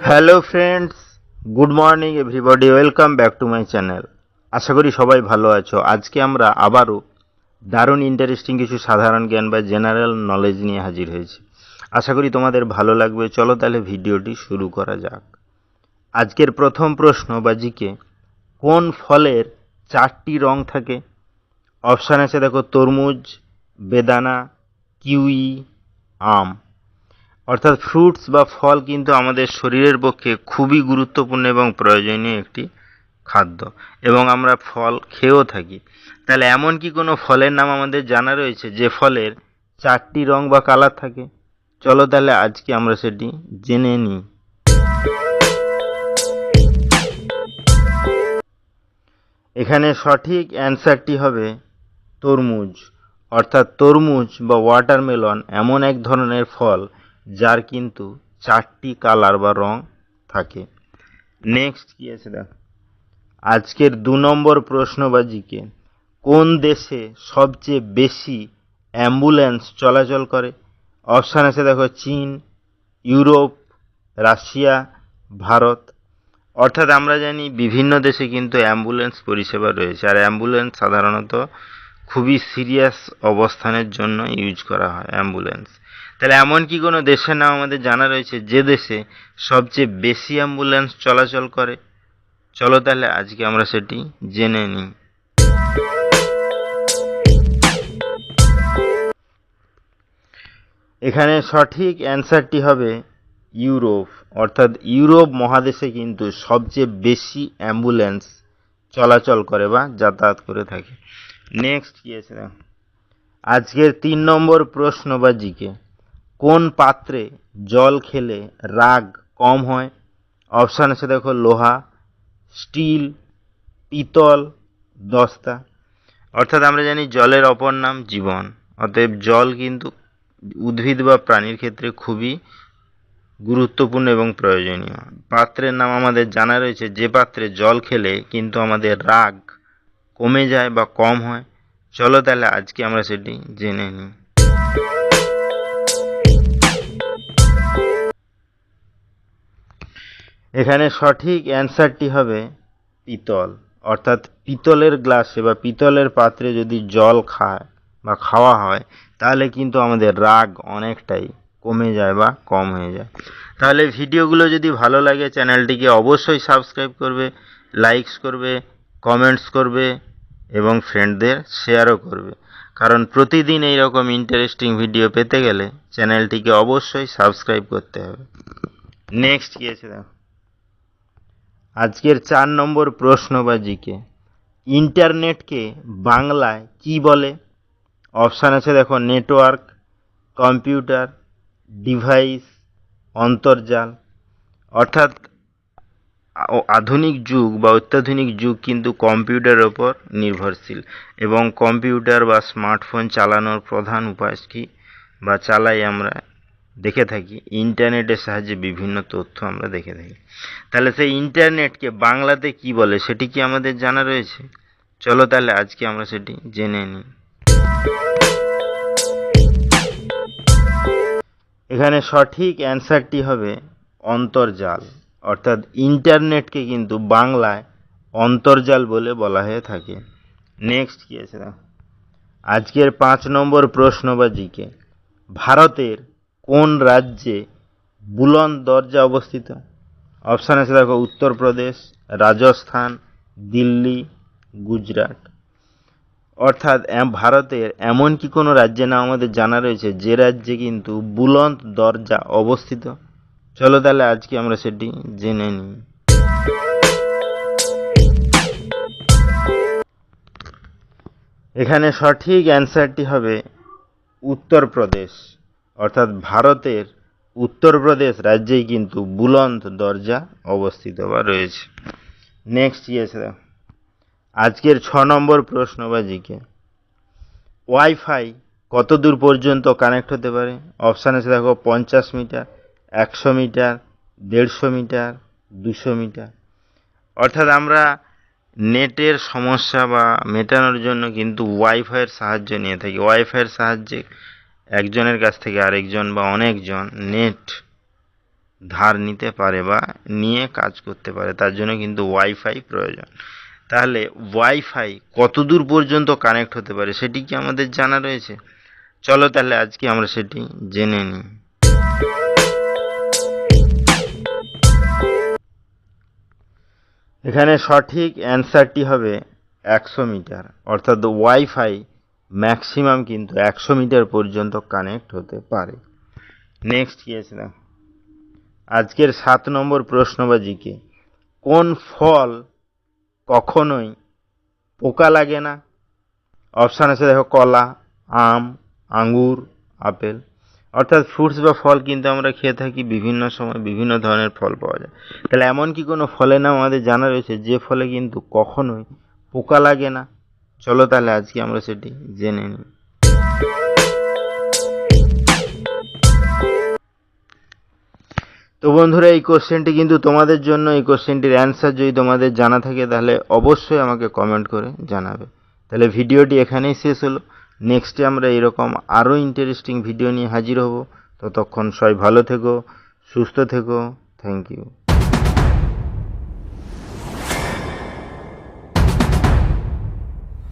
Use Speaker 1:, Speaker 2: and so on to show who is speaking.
Speaker 1: Hello friends, good morning everybody, welcome back to my channel. আশা করি সবাই ভালো আছো। আজকে আমরা আবারও দারুণ ইন্টারেস্টিং কিছু সাধারণ জ্ঞান বা জেনারেল নলেজ নিয়ে হাজির হয়েছি। আশা করি তোমাদের ভালো লাগবে। চলো তাহলে ভিডিওটি শুরু করা যাক। আজকের প্রথম প্রশ্ন বা জিকে, কোন ফলের 4টি রং থাকে? অপশান আছে দেখো, তরমুজ, বেদানা, কিউই, আম। অর্থাৎ ফ্রুটস বা ফল কিন্তু আমাদের শরীরের পক্ষে খুবই গুরুত্বপূর্ণ এবং প্রয়োজনীয় একটি খাদ্য, এবং আমরা ফল খেয়েও থাকি। তাহলে এমন কি কোনো ফলের নাম আমাদের জানা রয়েছে যে ফলের 4টি রং বা কালার থাকে? চলো তাহলে আজকে আমরা সেটি জেনে নিই। এখানে সঠিক অ্যান্সারটি হবে তরমুজ। অর্থাৎ তরমুজ বা ওয়াটারমেলন এমন এক ধরনের ফল যার কিন্তু 4টি কালার বা রং থাকে। নেক্সট কি আছে দেখো, আজকের 2 নম্বর প্রশ্ন বা জিকে, কোন দেশে সবচেয়ে বেশি অ্যাম্বুলেন্স চলাচল করে? অপশান আছে দেখো, চীন, ইউরোপ, রাশিয়া, ভারত। অর্থাৎ আমরা জানি বিভিন্ন দেশে কিন্তু অ্যাম্বুলেন্স পরিষেবা রয়েছে, আর অ্যাম্বুলেন্স সাধারণত খুবই সিরিয়াস অবস্থানের জন্য ইউজ করা হয় অ্যাম্বুলেন্স। তাহলে এমন কি কোনো দেশের নাম আমাদের জানা রয়েছে যে দেশে সবচেয়ে বেশি অ্যাম্বুলেন্স চলাচল করে? চলো তাহলে আজকে আমরা সেটি জেনে নিই। এখানে সঠিক অ্যান্সারটি হবে ইউরোপ। অর্থাৎ ইউরোপ মহাদেশে কিন্তু সবচেয়ে বেশি অ্যাম্বুলেন্স চলাচল করে বা যাতায়াত করে থাকে। নেক্সট কি আছে দেখো, আজকের 3 নম্বর প্রশ্ন বা জিকে, কোন পাত্রে জল খেলে রাগ কম হয়? অপশান আছে দেখো, লোহা, স্টিল, পিতল, দস্তা। অর্থাৎ আমরা জানি জলের অপর নাম জীবন। অতএব জল কিন্তু উদ্ভিদ বা প্রাণীর ক্ষেত্রে খুবই গুরুত্বপূর্ণ এবং প্রয়োজনীয়। পাত্রের নাম আমাদের জানা রয়েছে যে পাত্রে জল খেলে কিন্তু আমাদের রাগ কমে যায় বা কম হয়। চলো তাহলে আজকে আমরা সেটি জেনে নিই। এখানে সঠিক অ্যান্সারটি হবে পিতল। অর্থাৎ পিতলের গ্লাসে বা পিতলের পাত্রে যদি জল খায় বা খাওয়া হয় তাহলে কিন্তু আমাদের রাগ অনেকটাই কমে যায় বা কম হয়ে যায়। তাহলে ভিডিওগুলো যদি ভালো লাগে চ্যানেলটিকে অবশ্যই সাবস্ক্রাইব করবে, লাইকস করবে, কমেন্টস করবে এবং ফ্রেন্ডদের শেয়ারও করবে। কারণ প্রতিদিন এইরকম ইন্টারেস্টিং ভিডিও পেতে গেলে চ্যানেলটিকে অবশ্যই সাবস্ক্রাইব করতে হবে। নেক্সট কি আছে দেখো, আজকের 4 নম্বর প্রশ্ন বা জিকে, ইন্টারনেটকে বাংলায় কি বলে? অপশান আছে দেখো, নেটওয়ার্ক, কম্পিউটার, ডিভাইস, অন্তর্জাল। অর্থাৎ আধুনিক যুগ বা অত্যাধুনিক যুগ কিন্তু কম্পিউটারের ওপর নির্ভরশীল, এবং কম্পিউটার বা স্মার্টফোন চালানোর প্রধান উপায় কি বা চালাই আমরা দেখে থাকি ইন্টারনেটের সাহায্যে বিভিন্ন তথ্য আমরা দেখে থাকি। তাহলে সেই ইন্টারনেটকে বাংলাতে কি বলে সেটি কি আমাদের জানা রয়েছে? চলো তাহলে আজকে আমরা সেটি জেনে নিই। এখানে সঠিক অ্যান্সারটি হবে অন্তর্জাল। অর্থাৎ ইন্টারনেটকে কিন্তু বাংলায় অন্তর্জাল বলে বলা হয়ে থাকে। নেক্সট কি আছে দেখো, আজকের 5 নম্বর প্রশ্ন বা জিকে, ভারতের কোন রাজ্যে বুলন্দ দরজা অবস্থিত? অপশান আছে দেখো, উত্তরপ্রদেশ, রাজস্থান, দিল্লি, গুজরাট। অর্থাৎ ভারতের এমন কি কোনো রাজ্যের নাম আমাদের জানা রয়েছে যে রাজ্যে কিন্তু বুলন্দ দরজা অবস্থিত? চলো তাহলে আজকে আমরা সেটি জেনে নিই। এখানে সঠিক অ্যান্সারটি হবে উত্তরপ্রদেশ। অর্থাৎ ভারতের উত্তরপ্রদেশ রাজ্যেই কিন্তু বুলন্দ দরজা অবস্থিত বা রয়েছে। নেক্সট কি আছে দেখো, আজকের 6 নম্বর প্রশ্ন বা জিকে, ওয়াইফাই কত দূর পর্যন্ত কানেক্ট হতে পারে? অপশান আছে দেখো, 50 মিটার, 100 মিটার, 150 মিটার, 200 মিটার। অর্থাৎ আমরা নেটের সমস্যা বা মেটানোর জন্য কিন্তু ওয়াইফাইয়ের সাহায্য নিয়ে থাকি। ওয়াইফাইয়ের সাহায্যে একজনের কাছ থেকে আরেকজন বা অনেকজন নেট ধার নিতে পারে বা নিয়ে কাজ করতে পারে, তার জন্য কিন্তু ওয়াইফাই প্রয়োজন। তাহলে ওয়াইফাই কত দূর পর্যন্ত কানেক্ট হতে পারে সেটি কি আমাদের জানা রয়েছে? চলো তাহলে আজকে আমরা সেটি জেনে নিই। এখানে সঠিক অ্যান্সারটি হবে 100 মিটার, অর্থাৎ ওয়াইফাই ম্যাক্সিমাম কিন্তু 100 মিটার পর্যন্ত কানেক্ট হতে পারে। নেক্সট কি আছে না, আজকের 7 নম্বর প্রশ্নবাজিকে কোন ফল কখনোই পোকা লাগে না? অপশান আছে দেখো, কলা, আম, আঙ্গুর, আপেল। অর্থাৎ ফ্রুটস বা ফল কিন্তু আমরা খেয়ে থাকি, বিভিন্ন সময় বিভিন্ন ধরনের ফল পাওয়া যায়। তাহলে এমন কি কোনো ফলের নাম আমাদের জানা রয়েছে যে ফলে কিন্তু কখনোই পোকা লাগে না? চলো তাহলে আজকে আমরা সেটি জেনে নিই। তো বন্ধুরা, এই কোশ্চেনটি কিন্তু তোমাদের জন্য। এই কোশ্চেনটির অ্যান্সার যদি তোমাদের জানা থাকে তাহলে অবশ্যই আমাকে কমেন্ট করে জানাবে। তাহলে ভিডিওটি এখানেই শেষ হলো। নেক্সটে আমরা এরকম আরও ইন্টারেস্টিং ভিডিও নিয়ে হাজির হব। ততক্ষণ সবাই ভালো থেকো, সুস্থ থেকো। Thank you.